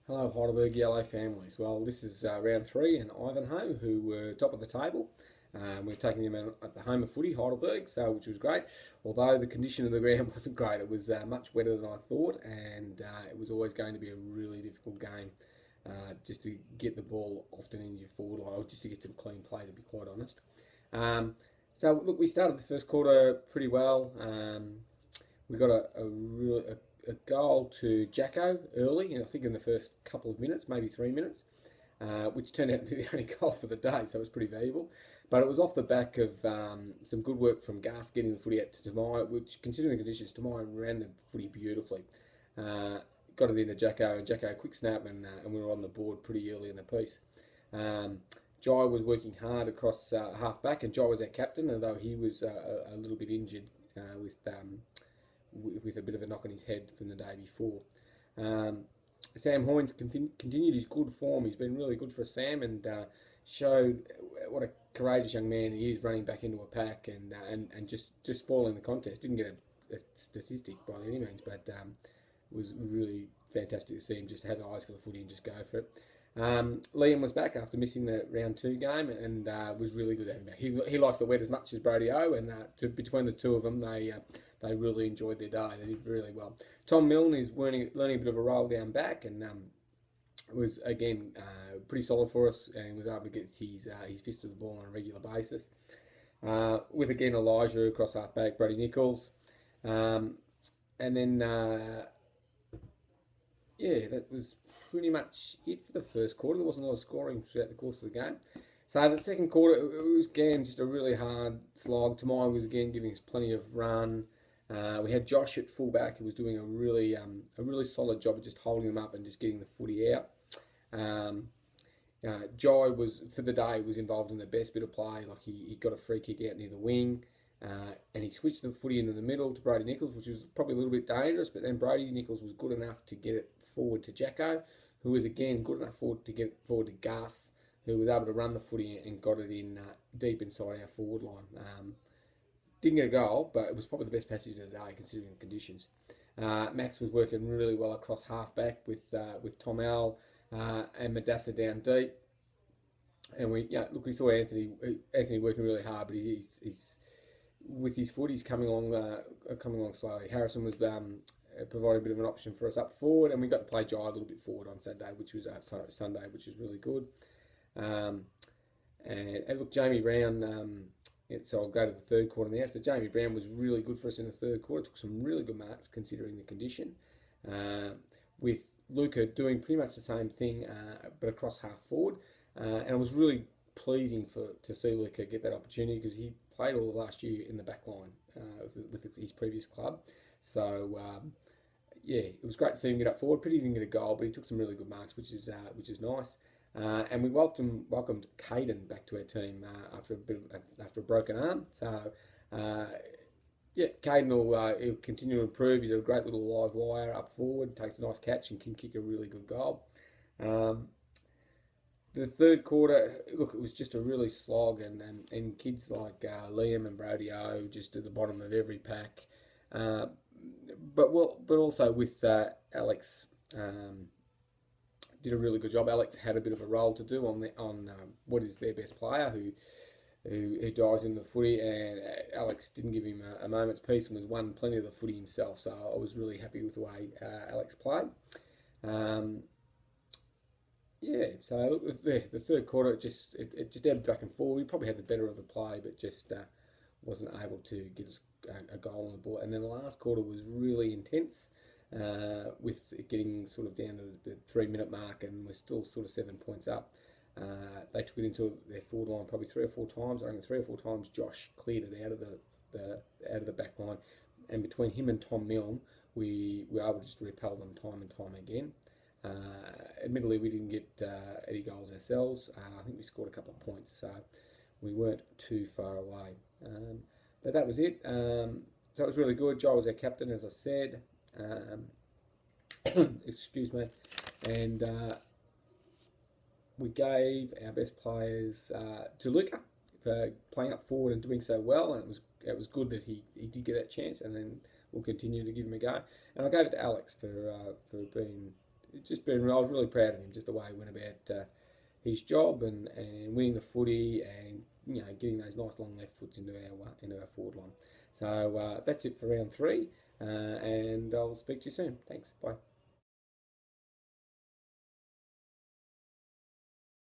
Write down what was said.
Hello, Heidelberg Yellow families. Well, this is round three, and Ivanhoe, who were top of the table. We're taking them out at the home of footy, Heidelberg, which was great. Although the condition of the ground wasn't great, it was much wetter than I thought, and it was always going to be a really difficult game just to get the ball often into your forward line, or just to get some clean play, to be quite honest. Um, look, we started the first quarter pretty well. We got a goal to Jacko early, and I think in the first couple of minutes, maybe 3 minutes, which turned out to be the only goal for the day, so it was pretty valuable. But it was off the back of some good work from Gus getting the footy out to Tamai, which, considering the conditions, Tamai ran the footy beautifully. Got it into Jacko, and Jacko quick snap, and we were on the board pretty early in the piece. Jai was working hard across half back, and Jai was our captain, although he was a little bit injured with a bit of a knock on his head from the day before. Sam Hoynes continued his good form. He's been really good for Sam, and showed what a courageous young man he is, running back into a pack and just spoiling the contest. Didn't get a statistic by any means, but it was really fantastic to see him just have eyes for the footy and just go for it. Liam was back after missing the round two game, and was really good at him back. He likes the wet as much as Brody O, and between the two of them, they really enjoyed their day. They did really well. Tom Milne is learning a bit of a role down back, and was again pretty solid for us, and was able to get his fist to the ball on a regular basis. With again Elijah across half back, Brody Nichols, and then that was pretty much it for the first quarter. There wasn't a lot of scoring throughout the course of the game. So the second quarter, it was again just a really hard slog. Tamai was again giving us plenty of run. We had Josh at fullback, who was doing a really solid job of just holding them up and just getting the footy out. Jai was, for the day, was involved in the best bit of play. Like he got a free kick out near the wing, and he switched the footy into the middle to Brody Nichols, which was probably a little bit dangerous. But then Brody Nichols was good enough to get it forward to Jacko, who was again good enough to get forward to Gus, who was able to run the footy and got it in deep inside our forward line. Didn't get a goal, but it was probably the best passage of the day considering the conditions. Max was working really well across half back with Tom Al and Madassa down deep, and we saw Anthony working really hard, but he's with his foot, he's coming along slowly. Harrison was providing a bit of an option for us up forward, and we got to play Jai a little bit forward on Saturday, which was Sunday, which was really good. And look, Jamie Brown. So I'll go to the third quarter now. So Jamie Brown was really good for us in the third quarter. Took some really good marks considering the condition. With Luca doing pretty much the same thing, but across half forward. And it was really pleasing to see Luca get that opportunity, because he played all of last year in the back line with his previous club. So it was great to see him get up forward. Pity he didn't get a goal, but he took some really good marks, which is nice. And we welcomed Caden back to our team after a broken arm. So Caden will continue to improve. He's a great little live wire up forward, takes a nice catch, and can kick a really good goal. The third quarter, look, it was just a really slog, and kids like Liam and Brody O just at the bottom of every pack. But also with Alex. Did a really good job. Alex had a bit of a role to do on what is their best player, who dives into the footy, and Alex didn't give him a moment's peace and was won plenty of the footy himself. So I was really happy with the way Alex played. So the third quarter it just ebbed back and forward. We probably had the better of the play, but just wasn't able to get us a goal on the board. And then the last quarter was really intense. With it getting sort of down to the 3 minute mark, and we're still sort of 7 points up. They took it into their forward line probably 3 or 4 times. I think 3 or 4 times Josh cleared it out of the back line, and between him and Tom Milne, we were able to just repel them time and time again. Admittedly, we didn't get any goals ourselves. I think we scored a couple of points, so we weren't too far away. But that was it. So it was really good. Joel was our captain, as I said. Excuse me, and we gave our best players to Luca for playing up forward and doing so well, and it was good that he did get that chance, and then we'll continue to give him a go. And I gave it to Alex for being I was really proud of him, just the way he went about his job and winning the footy and getting those nice long left foots into our forward line. So that's it for round three, and I'll speak to you soon. Thanks. Bye.